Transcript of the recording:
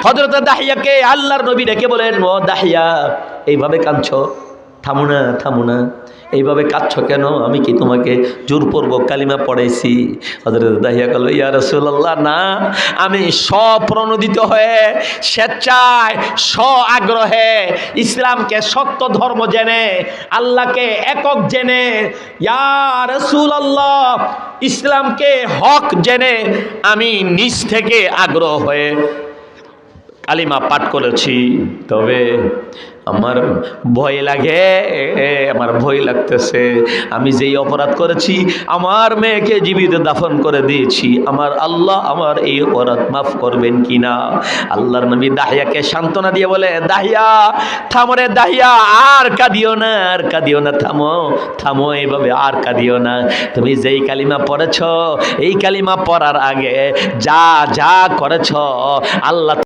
হযরত দাহিয়াকে আল্লাহর নবী ডেকে বলেন, ও দাহিয়া, এইভাবে কাঁদছো? থামো না, থামো না, এইভাবে কাঁদছো কেন? আমি কি তোমাকে জোরপূর্বক কালিমা পড়াইছি? হযরত দাহিয়া বলল, ইয়া রাসূলুল্লাহ, না, আমি স্বপ্রণোদিত হয়ে স্বেচ্ছায় আগ্রহে ইসলামকে সত্য ধর্ম জেনে, আল্লাহকে একক জেনে, ইয়া রাসূলুল্লাহ, ইসলামকে হক জেনে আমি নিজ থেকে আগ্রহ হয়ে কালিমা পাঠ করেছি। তবে আমার ভয় লাগে, আমার ভয় লাগতেছে। আমি যেই অপরাধ করেছি, আমার মেয়েকে জীবিত দাফন করে দিয়েছি, আমার আল্লাহ আমার এই অপরাধ মাফ করবেন কিনা? আল্লাহর নবী দাহিয়াকে সান্ত্বনা দিয়ে বলে, দাহিয়া, থামো রে দাহিয়া, আর কাঁদিও না, আর কাঁদিও না, থামো, থামো, এইভাবে আর কাঁদিও না। তুমি যেই কালিমা পড়েছ, এই কালিমা পড়ার আগে যা যা করেছ, আল্লাহ